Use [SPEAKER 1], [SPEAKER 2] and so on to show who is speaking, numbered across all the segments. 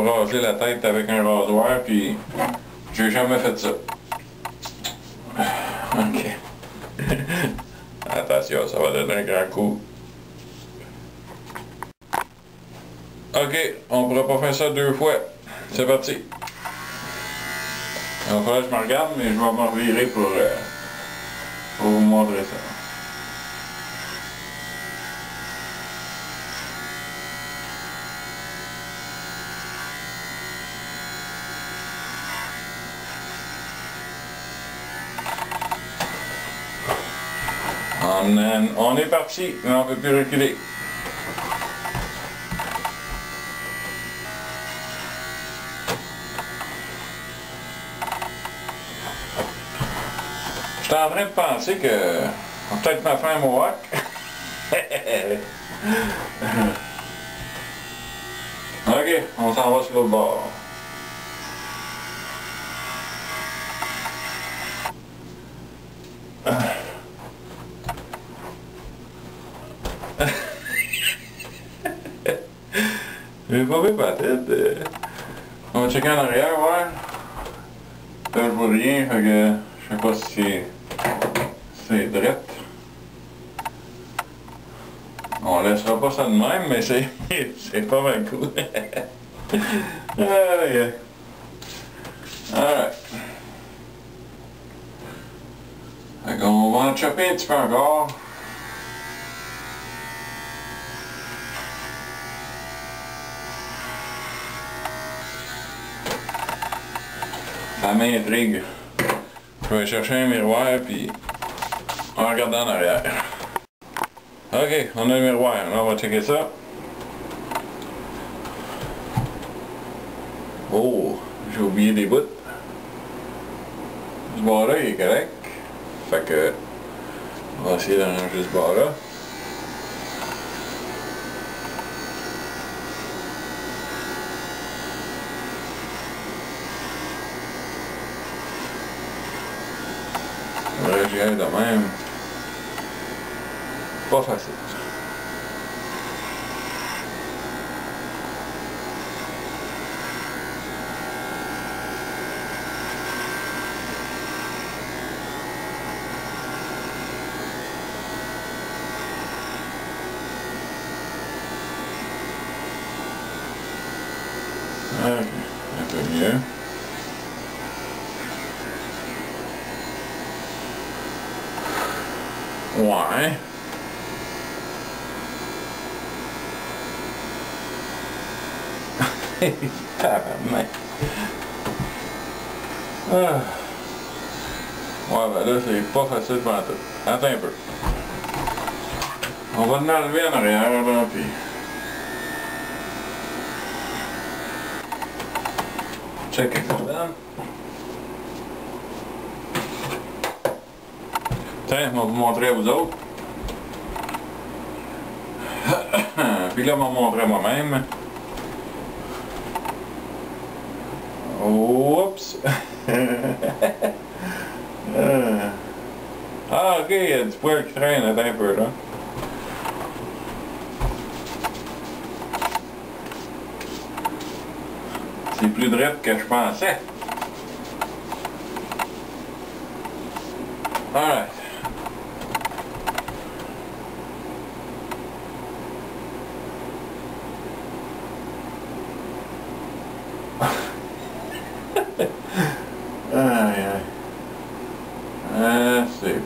[SPEAKER 1] me raser la tête avec un rasoir, puis j'ai jamais fait ça. Ok. Attention, ça va donner un grand coup. Ok, on pourrait pas faire ça 2 fois. C'est parti. Il va falloir que je me regarde, mais je vais me revirer pour vous montrer ça. On est parti, mais on ne peut plus reculer. J'étais en train de penser que on va peut-être me faire un mohawk. Ok, on s'en va sur l'autre bord. J'ai pas vu ma tête. On va checker en arrière, ouais. Là, je vois rien, fait que je sais pas si c'est drette. On laissera pas ça de même, mais c'est pas mal cool. Alright. Fait qu'on va en chopper un petit peu encore. Ça m'intrigue. Je vais chercher un miroir puis on va regarder en arrière. Ok, on a le miroir. Là, on va checker ça. Oh, j'ai oublié des bouts. Ce bord-là, il est correct. Fait que on va essayer d'arranger ce bord-là. Ouais, j'y aille de même. Pas facile. Ok, un peu mieux. Ouais. Tabarnak. Ah. Ouais, ben là, c'est pas facile pour tout. Attends un peu. On va l'enlever en arrière, là, puis... checker ça dedans. Tiens, on va vous montrer à vous autres. Puis là, on va montrer à moi-même. Oups! Ah, ok, il y a du poil qui traîne, attends un peu, là. C'est plus drôle que je pensais. Alright. Aïe aïe. C'est...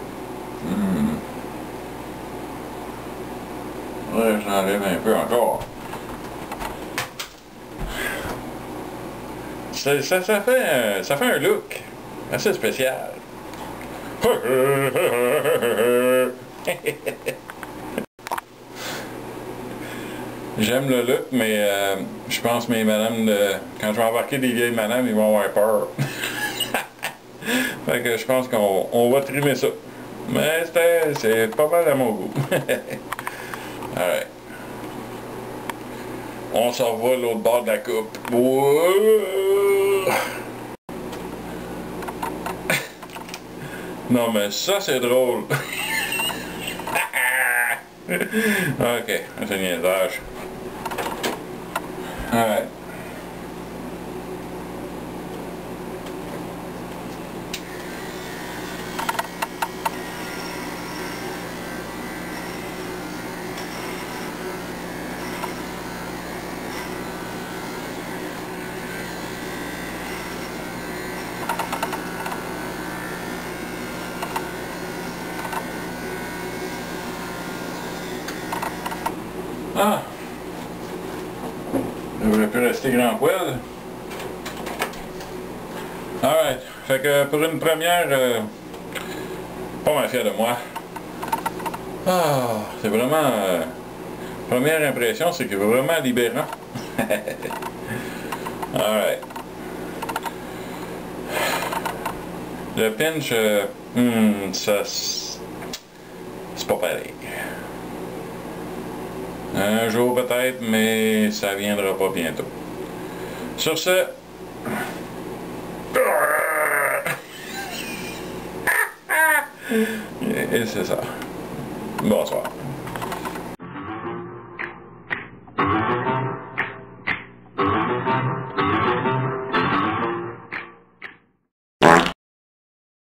[SPEAKER 1] Ouais, j'enlève un peu encore. Ça fait un look assez spécial. J'aime le look, mais je pense que mes madames, quand je vais embarquer des vieilles madames, ils vont avoir peur. Fait que je pense qu'on va trimer ça. Mais c'est pas mal à mon goût. Alright. On s'en va l'autre bord de la coupe. Non mais ça c'est drôle. Ok, c'est niaisage. Alright. Ah! J'aurais pu rester grand poil. Alright. Fait que pour une première, pas mal fier de moi. Ah, c'est vraiment... première impression, c'est que c'est vraiment libérant. Alright. Le pinch, ça... c'est pas pareil. Un jour peut-être, mais ça viendra pas bientôt. Sur ce... Et c'est ça. Bonsoir.